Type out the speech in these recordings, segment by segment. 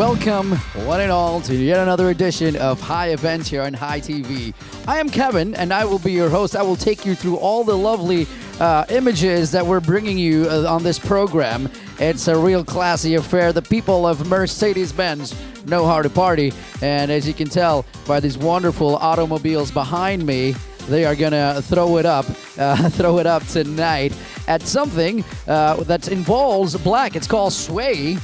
welcome one and all to yet another edition of High Events here on High TV. I am Kevin and I will be your host. I will take you through all the lovely images that we're bringing you on this program. It's a real classy affair. The people of Mercedes-Benz know how to party, and as you can tell by these wonderful automobiles behind me, they are gonna throw it up tonight at something that involves black. It's called Sway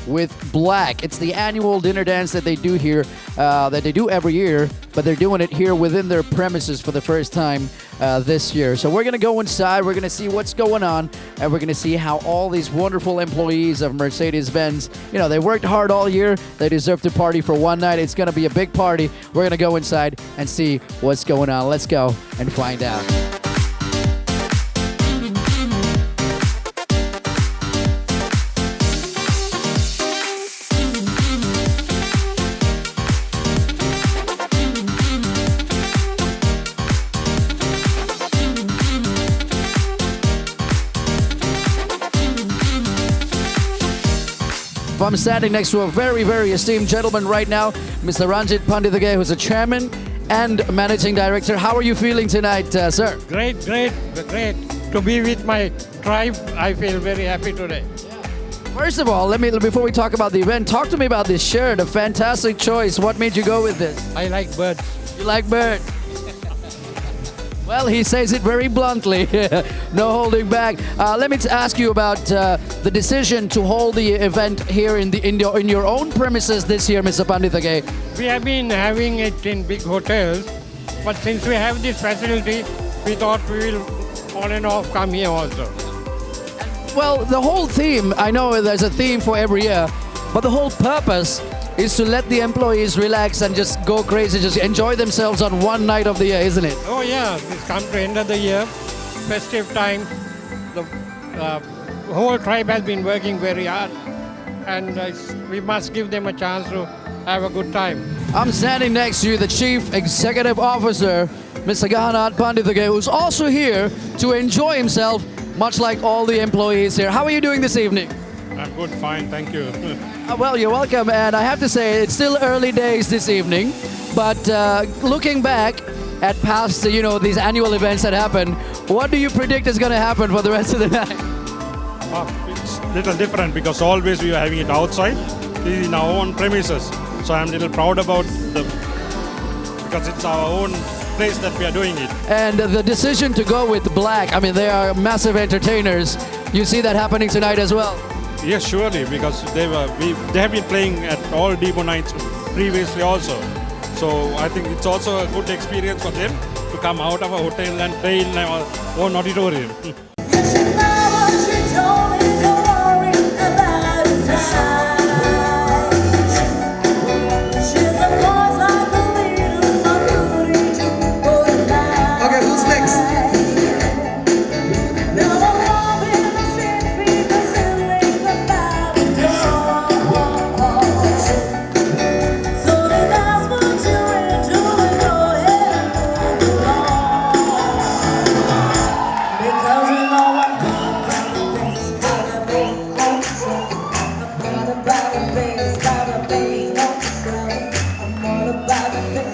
with Black. It's the annual dinner dance that they do here, that they do every year, but they're doing it here within their premises for the first time this year. So we're going to go inside, we're going to see what's going on, and we're going to see how all these wonderful employees of Mercedes-Benz, they worked hard all year, they deserve to party for one night. It's going to be a big party. We're going to go inside and see what's going on. Let's go and find out. I'm standing next to a very, very esteemed gentleman right now, Mr. Ranjit Panditage, who's a chairman and managing director. How are you feeling tonight, sir? Great. To be with my tribe, I feel very happy today. First of all, before we talk about the event, talk to me about this shirt. A fantastic choice. What made you go with this? I like birds. You like birds? Well, he says it very bluntly, no holding back. Let me ask you about the decision to hold the event here in your own premises this year, Mr. Panditage. We have been having it in big hotels, but since we have this facility, we thought we will on and off come here also. Well, the whole theme, I know there's a theme for every year, but the whole purpose is to let the employees relax and just go crazy, just enjoy themselves on one night of the year, isn't it? Oh yeah, this come to end of the year, festive time. The whole tribe has been working very hard, and we must give them a chance to have a good time. I'm standing next to you, the Chief Executive Officer, Mr. Gahanat Panditage, who's also here to enjoy himself, much like all the employees here. How are you doing this evening? I'm good, fine, thank you. Well, you're welcome, and I have to say, it's still early days this evening, but looking back at past, these annual events that happen, what do you predict is going to happen for the rest of the night? It's a little different because always we are having it outside. This is in our own premises, so I'm a little proud about because it's our own place that we are doing it. And the decision to go with Black, they are massive entertainers. You see that happening tonight as well? Yes, surely, because they have been playing at all Dimo nights previously also. So I think it's also a good experience for them to come out of a hotel and play in our own auditorium.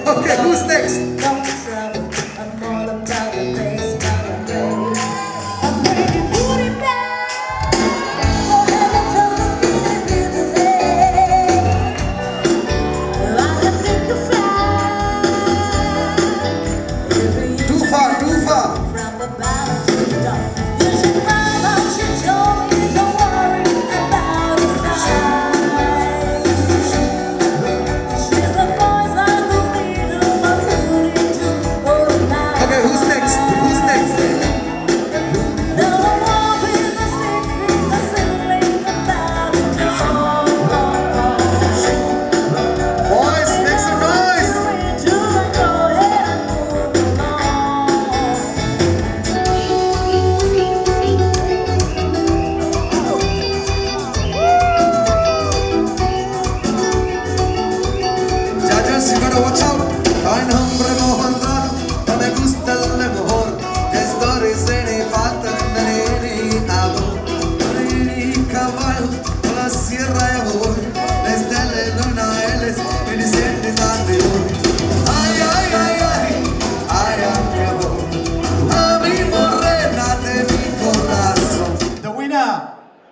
Okay, who's next? Too far.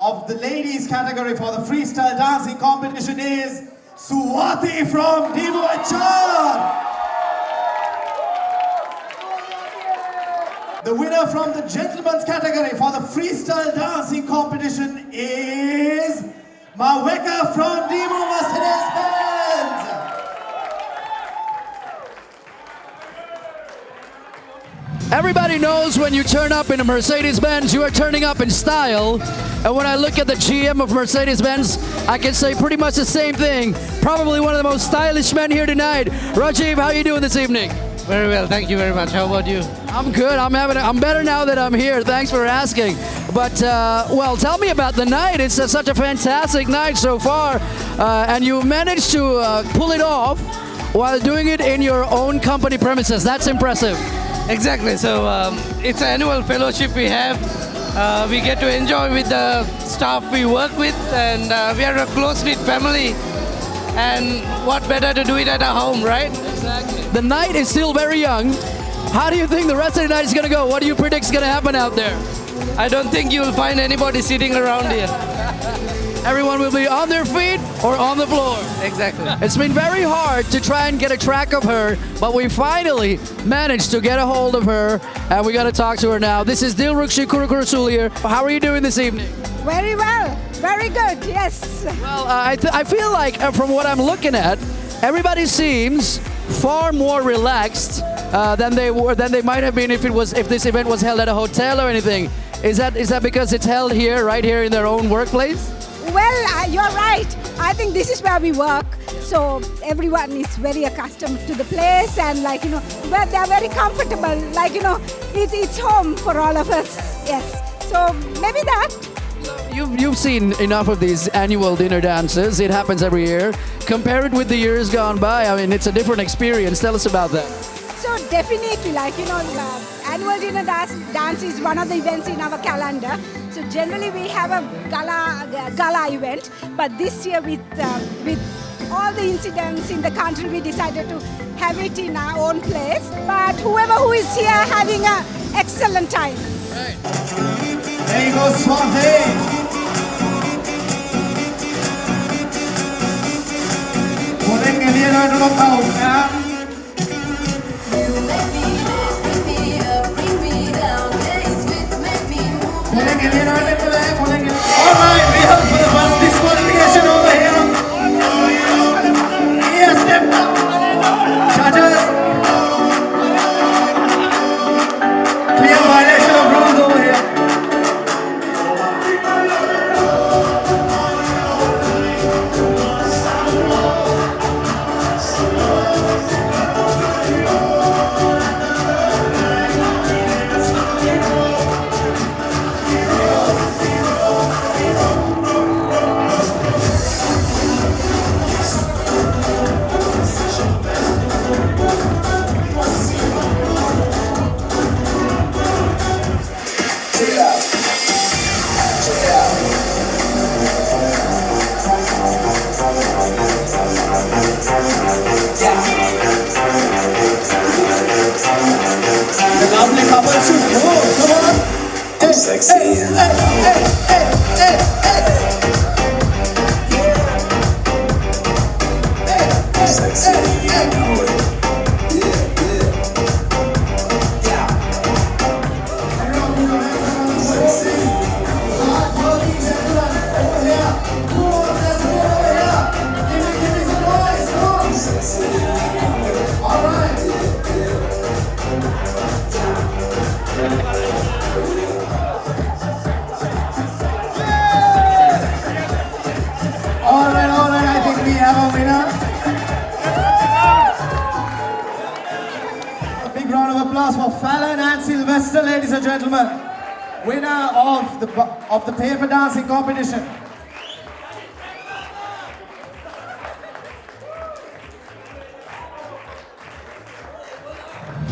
of the ladies category for the freestyle dancing competition is Suwati from Dimo Sway. The winner from the gentlemen's category for the freestyle dancing competition is Maweka from Dimo Sway. Everybody knows when you turn up in a Mercedes-Benz, you are turning up in style. And when I look at the GM of Mercedes-Benz, I can say pretty much the same thing. Probably one of the most stylish men here tonight. Rajiv, how are you doing this evening? Very well, thank you very much. How about you? I'm good. I'm better now that I'm here. Thanks for asking. But well, tell me about the night. It's such a fantastic night so far, and you managed to pull it off while doing it in your own company premises. That's impressive. Exactly. So it's an annual fellowship we have. We get to enjoy with the staff we work with, and we are a close-knit family. And what better to do it at our home, right? Exactly. The night is still very young. How do you think the rest of the night is going to go? What do you predict is going to happen out there? I don't think you'll find anybody sitting around here. Everyone will be on their feet or on the floor. Exactly. It's been very hard to try and get a track of her, but we finally managed to get a hold of her, and we got to talk to her now. This is Dilrukshi Kurukurusulir. How are you doing this evening? Very well. Very good. Yes. Well, I feel like from what I'm looking at, everybody seems far more relaxed than they might have been if this event was held at a hotel or anything. Is that because it's held here, right here in their own workplace? Well, you're right. I think this is where we work. So everyone is very accustomed to the place, and where they're very comfortable. It's home for all of us. Yes. So maybe that. You've seen enough of these annual dinner dances. It happens every year. Compare it with the years gone by. I mean, it's a different experience. Tell us about that. So definitely, annual dinner dance is one of the events in our calendar. So generally we have a gala event, but this year with all the incidents in the country, we decided to have it in our own place. But who is here having an excellent time. Right. There you go, Swati. Pulling in here under the pound. Alright, we have for the first disqualification over here. He has stepped up. Judges. Clear violation of rules over here. The lovely couple should go. Come on. I'm sexy and I know it. I'm sexy and I know it. Alright, I think we have a winner. A big round of applause for Fallon and Sylvester, ladies and gentlemen. Winner of the paper dancing competition.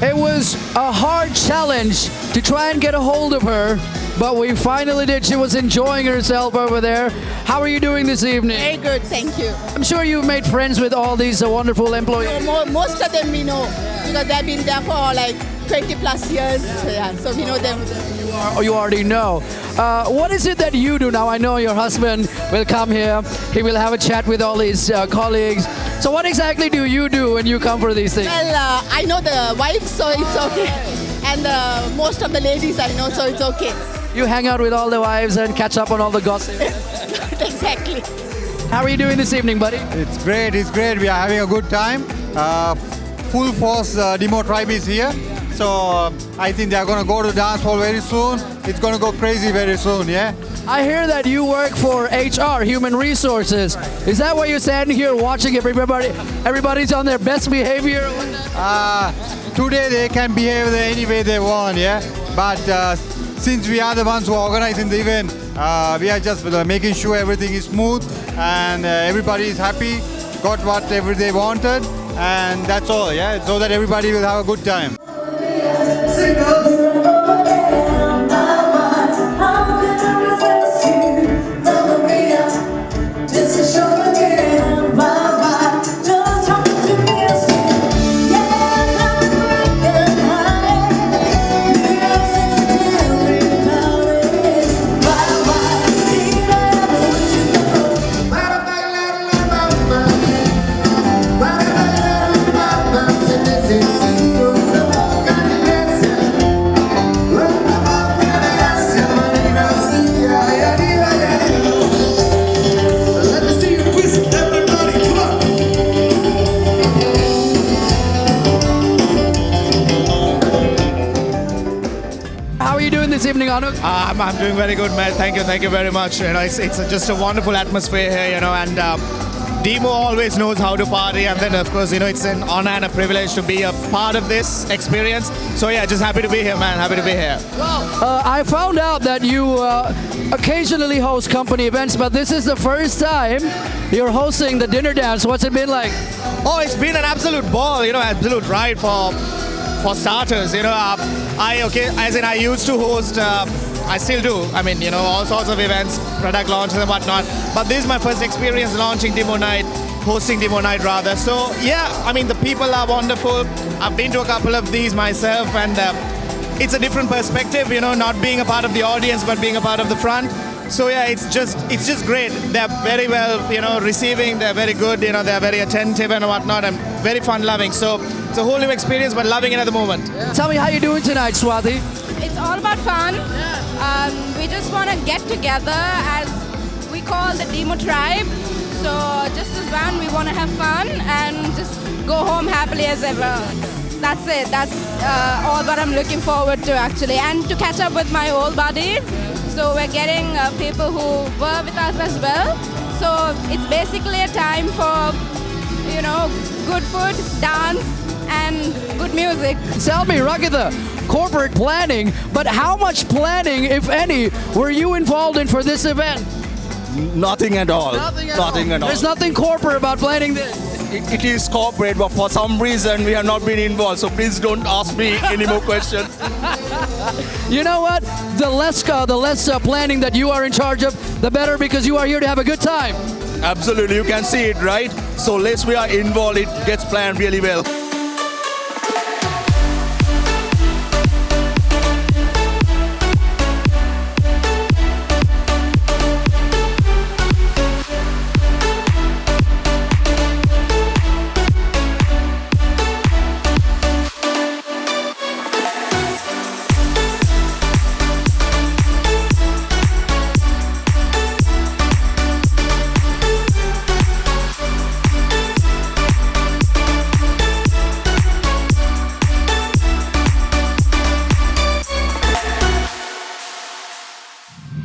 It was a hard challenge to try and get a hold of her, but we finally did. She was enjoying herself over there. How are you doing this evening? Very good, thank you. I'm sure you've made friends with all these wonderful employees. Most of them we know because they've been there for like 20 plus years. Yeah, so we know them. you already know. What is it that you do now? I know your husband will come here. He will have a chat with all his colleagues. So what exactly do you do when you come for these things? Well, I know the wife, so it's okay. And most of the ladies I know, so it's okay. You hang out with all the wives and catch up on all the gossip. Exactly. How are you doing this evening, buddy? It's great, it's great. We are having a good time. Full force Dimo tribe is here. So I think they are going to go to the dance hall very soon. It's going to go crazy very soon, yeah? I hear that you work for HR, Human Resources. Is that why you're standing here watching everybody's on their best behavior? Today they can behave any way they want, yeah? But since we are the ones who are organizing the event, we are just making sure everything is smooth and everybody is happy, got whatever they wanted, and that's all, yeah? So that everybody will have a good time. This evening, Anu? I'm doing very good, man. Thank you very much. You know, it's just a wonderful atmosphere here, you know, and Dimo always knows how to party, and then of course, you know, it's an honor and a privilege to be a part of this experience. So yeah, just happy to be here, man. Happy to be here. Well, I found out that you occasionally host company events, but this is the first time you're hosting the dinner dance. What's it been like? Oh, it's been an absolute ball, you know, absolute ride for starters, you know. I used to host, I still do, I mean, you know, all sorts of events, product launches and whatnot, but this is my first experience launching Dimo Night, hosting Dimo Night rather. So yeah, I mean, the people are wonderful. I've been to a couple of these myself, and it's a different perspective, you know, not being a part of the audience but being a part of the front. So yeah, it's just great. They're very well, you know, receiving. They're very good. You know, they're very attentive and whatnot, and very fun-loving. So it's a whole new experience, but loving it at the moment. Yeah. Tell me how you're doing tonight, Swati. It's all about fun. We just want to get together as we call the Dimo tribe. So just as one, we want to have fun and just go home happily as ever. That's it. That's all what I'm looking forward to, actually, and to catch up with my old buddies. So we're getting people who were with us as well. So it's basically a time for, you know, good food, dance, and good music. Tell me, Ragitha, corporate planning, but how much planning, if any, were you involved in for this event? Nothing at all. Nothing at all. There's nothing corporate about planning this. It is corporate, but for some reason we have not been involved. So please don't ask me any more questions. You know what? The less planning that you are in charge of, the better, because you are here to have a good time. Absolutely, you can see it, right? So less we are involved, it gets planned really well.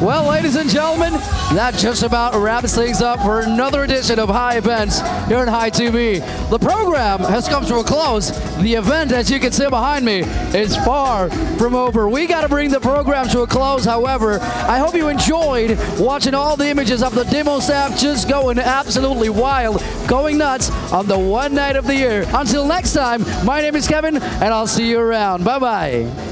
Well, ladies and gentlemen, that just about wraps things up for another edition of High Events here on High TV. The program has come to a close. The event, as you can see behind me, is far from over. We got to bring the program to a close, however. I hope you enjoyed watching all the images of the Dimo staff just going absolutely wild, going nuts on the one night of the year. Until next time, my name is Kevin, and I'll see you around. Bye-bye.